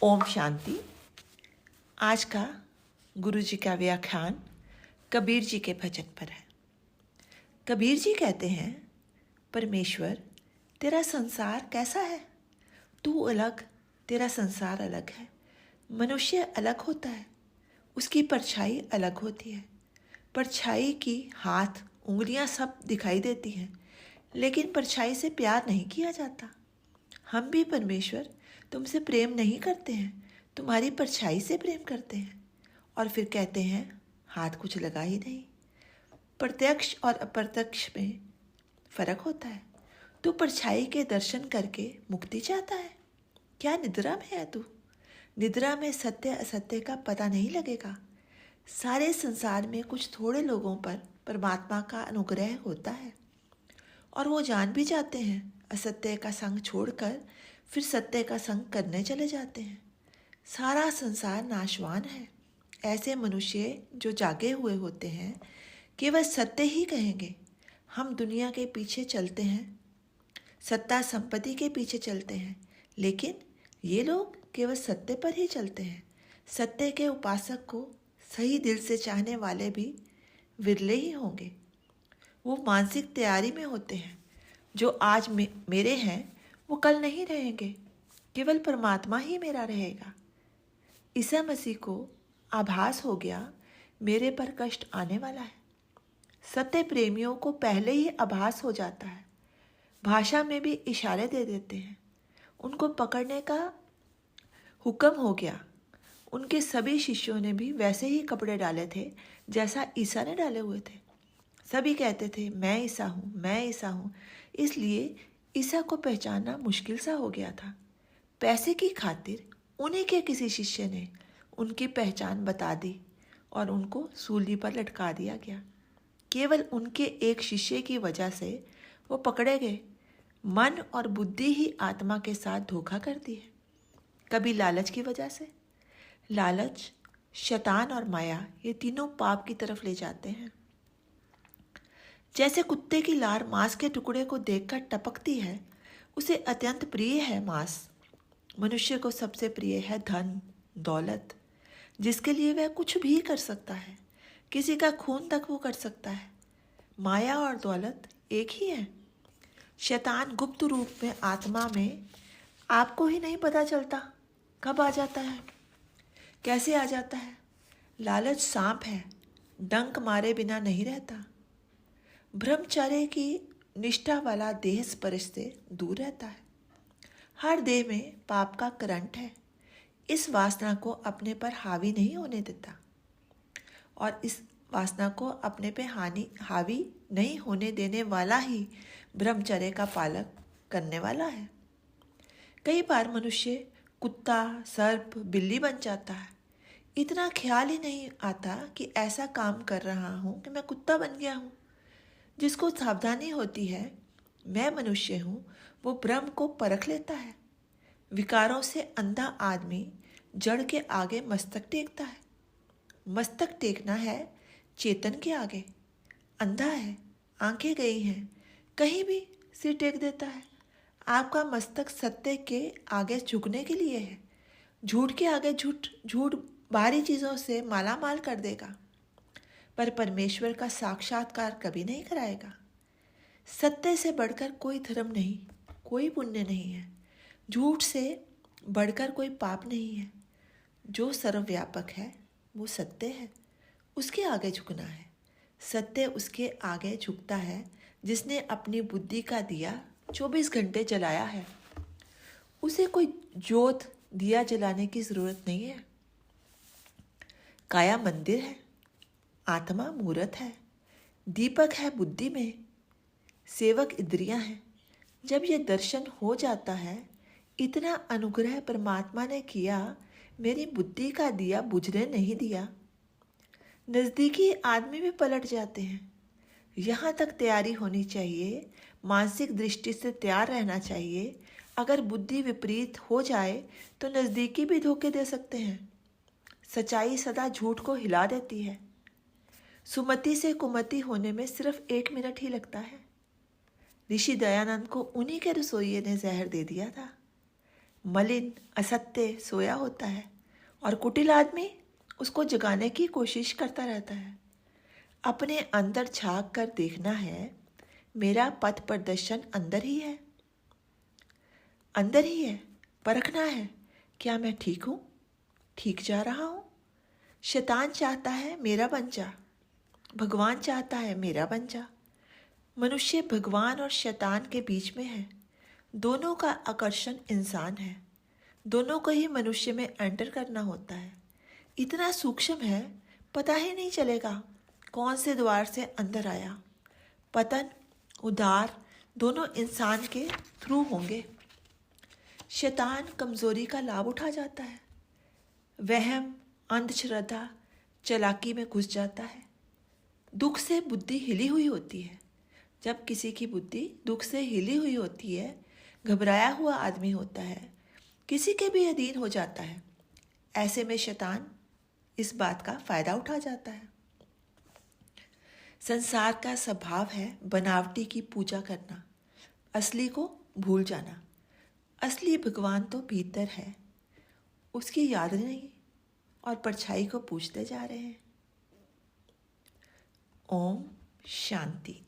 ओम शांति। आज का गुरु जी का व्याख्यान कबीर जी के भजन पर है। कबीर जी कहते हैं, परमेश्वर तेरा संसार कैसा है? तू अलग, तेरा संसार अलग है। मनुष्य अलग होता है, उसकी परछाई अलग होती है। परछाई की हाथ, उंगलियां सब दिखाई देती हैं, लेकिन परछाई से प्यार नहीं किया जाता। हम भी परमेश्वर तुमसे प्रेम नहीं करते हैं, तुम्हारी परछाई से प्रेम करते हैं। और फिर कहते हैं, हाथ कुछ लगा ही नहीं। प्रत्यक्ष और अप्रत्यक्ष में फर्क होता है। तू परछाई के दर्शन करके मुक्ति चाहता है? क्या निद्रा में है तू? निद्रा में सत्य असत्य का पता नहीं लगेगा। सारे संसार में कुछ थोड़े लोगों पर परमात्मा का अनुग्रह होता है और वो जान भी जाते हैं, असत्य का संग छोड़कर फिर सत्य का संग करने चले जाते हैं। सारा संसार नाशवान है। ऐसे मनुष्य जो जागे हुए होते हैं केवल सत्य ही कहेंगे। हम दुनिया के पीछे चलते हैं, सत्ता संपत्ति के पीछे चलते हैं, लेकिन ये लोग केवल सत्य पर ही चलते हैं। सत्य के उपासक को सही दिल से चाहने वाले भी विरले ही होंगे। वो मानसिक तैयारी में होते हैं। जो आज मेरे हैं वो कल नहीं रहेंगे, केवल परमात्मा ही मेरा रहेगा। ईसा मसीह को आभास हो गया मेरे पर कष्ट आने वाला है। सत्य प्रेमियों को पहले ही आभास हो जाता है। भाषा में भी इशारे दे देते हैं। उनको पकड़ने का हुक्म हो गया। उनके सभी शिष्यों ने भी वैसे ही कपड़े डाले थे जैसा ईसा ने डाले हुए थे। सभी कहते थे, मैं ईसा हूँ, मैं ईसा हूँ। इसलिए ईसा को पहचानना मुश्किल सा हो गया था। पैसे की खातिर उन्हीं के किसी शिष्य ने उनकी पहचान बता दी और उनको सूली पर लटका दिया गया। केवल उनके एक शिष्य की वजह से वो पकड़े गए। मन और बुद्धि ही आत्मा के साथ धोखा करती है। कभी लालच की वजह से। लालच, शैतान और माया, ये तीनों पाप की तरफ ले जाते हैं। जैसे कुत्ते की लार मांस के टुकड़े को देखकर टपकती है, उसे अत्यंत प्रिय है मांस। मनुष्य को सबसे प्रिय है धन, दौलत, जिसके लिए वह कुछ भी कर सकता है। किसी का खून तक वो कर सकता है। माया और दौलत एक ही है। शैतान गुप्त रूप में आत्मा में आपको ही नहीं पता चलता कब आ जाता है, कैसे आ जाता है। लालच सांप है, डंक मारे बिना नहीं रहता। ब्रह्मचर्य की निष्ठा वाला देह स्पर्श से दूर रहता है। हर देह में पाप का करंट है। इस वासना को अपने पर हावी नहीं होने देता और इस वासना को अपने पे हावी नहीं होने देने वाला ही ब्रह्मचर्य का पालन करने वाला है। कई बार मनुष्य कुत्ता, सर्प, बिल्ली बन जाता है। इतना ख्याल ही नहीं आता कि ऐसा काम कर रहा हूँ कि मैं कुत्ता बन गया हूँ। जिसको सावधानी होती है मैं मनुष्य हूँ, वो ब्रह्म को परख लेता है। विकारों से अंधा आदमी जड़ के आगे मस्तक टेकता है। मस्तक टेकना है चेतन के आगे। अंधा है, आंखें गई हैं, कहीं भी सिर टेक देता है। आपका मस्तक सत्य के आगे झुकने के लिए है। झूठ के आगे झूठ बाहरी चीज़ों से मालामाल कर देगा, पर परमेश्वर का साक्षात्कार कभी नहीं कराएगा। सत्य से बढ़कर कोई धर्म नहीं, कोई पुण्य नहीं है। झूठ से बढ़कर कोई पाप नहीं है। जो सर्वव्यापक है वो सत्य है, उसके आगे झुकना है। सत्य उसके आगे झुकता है जिसने अपनी बुद्धि का दिया 24 घंटे जलाया है। उसे कोई जोत दिया जलाने की जरूरत नहीं है। काया मंदिर है, आत्मा मूरत है, दीपक है बुद्धि में, सेवक इंद्रियां हैं। जब ये दर्शन हो जाता है, इतना अनुग्रह परमात्मा ने किया, मेरी बुद्धि का दिया बुझने नहीं दिया। नज़दीकी आदमी भी पलट जाते हैं। यहाँ तक तैयारी होनी चाहिए, मानसिक दृष्टि से तैयार रहना चाहिए। अगर बुद्धि विपरीत हो जाए तो नज़दीकी भी धोखे दे सकते हैं। सच्चाई सदा झूठ को हिला देती है। सुमति से कुमति होने में सिर्फ 1 मिनट ही लगता है। ऋषि दयानंद को उन्हीं के रसोइये ने जहर दे दिया था। मलिन असत्य सोया होता है और कुटिल आदमी उसको जगाने की कोशिश करता रहता है। अपने अंदर झांक कर देखना है, मेरा पथ प्रदर्शन अंदर ही है, अंदर ही है। परखना है, क्या मैं ठीक हूँ, ठीक जा रहा हूँ। शैतान चाहता है मेरा बन जा, भगवान चाहता है मेरा बन जा। मनुष्य भगवान और शैतान के बीच में है। दोनों का आकर्षण इंसान है। दोनों को ही मनुष्य में एंटर करना होता है। इतना सूक्ष्म है, पता ही नहीं चलेगा कौन से द्वार से अंदर आया। पतन उद्धार दोनों इंसान के थ्रू होंगे। शैतान कमजोरी का लाभ उठा जाता है। वहम, अंधश्रद्धा, चालाकी में घुस जाता है। दुख से बुद्धि हिली हुई होती है। जब किसी की बुद्धि दुख से हिली हुई होती है, घबराया हुआ आदमी होता है, किसी के भी अधीन हो जाता है, ऐसे में शैतान इस बात का फायदा उठा जाता है। संसार का स्वभाव है बनावटी की पूजा करना, असली को भूल जाना। असली भगवान तो भीतर है, उसकी याद नहीं और परछाई को पूजते जा रहे हैं। ओम शांति।